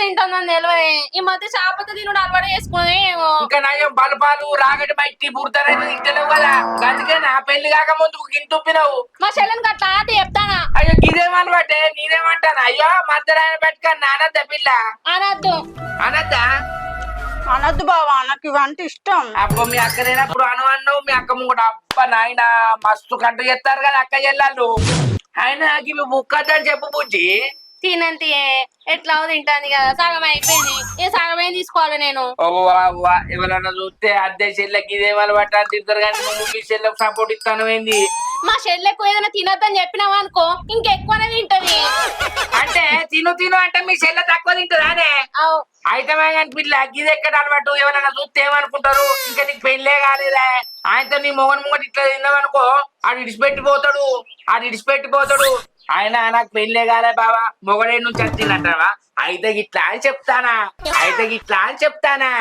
తింటుందని తెలియదు. ఈ మధ్య చేపత తినుడు అలవాటు చేసుకుని ఇంకా నయం బలపాలు రాగడి మట్టి పుడతారని తింటలేవు కదా, అందుకే నా పెళ్లి కాక ముందు గింటుప్పినావు. మా చెల్లెని అట్లా చెప్తానా? అయ్యో గిదేమనబట్టే నేనేమంటాను, అయ్యో మధ్యరాయన పెట్టుకన్నా అనద్దా పిల్ల? అనద్దు. అనద్దా? అనద్దు బావా, నాకు ఇవంటే ఇష్టం. అబ్బ మీ అక్క లేనప్పుడు అన్నావు, మీ అక్క ముంగట అబ్బ నాయన మస్తు కంట చేస్తారు కదా అక్క చెల్లెళ్ళు. ఆయన ఇవి ముక్కద్దని చెప్పు బుజ్జి. తినంతి ఎట్లా తింటాంది కదా, సగం అయిపోయింది. ఏ సగమే తీసుకోవాలి నేను. ఎవరన్నా చూస్తే అద్దె చెల్లెకి ఇదేమని పట్టాలి తిడతారు, కానీ నువ్వు మీ చెల్లెకు సపోర్ట్ ఇస్తాను ఏంది? మా చెల్లెకు ఏదైనా తినొద్దని చెప్పినావా అనుకో ఇంకెక్కువనే తింటది. అంటే తిను తిను అంటే మీ చెల్లె తక్కువ తింటదా అనే? అవు అయితే కానీ పిల్ల గిది ఎక్కడ అలవాటు, ఎవరైనా చూస్తే ఏమనుకుంటారు? ఇంకా నీకు పెళ్ళే కాలేదా? ఆయనతో నీ మొగన్ ముంగటి ఇట్లా తిన్నావనుకో ఆడు ఇడిచిపెట్టిపోతాడు. ఆయన నాకు పెళ్ళే కాలే బావా, మొగడే నుంచి వచ్చిందంటావా? అయితే గిట్లా అని చెప్తానా?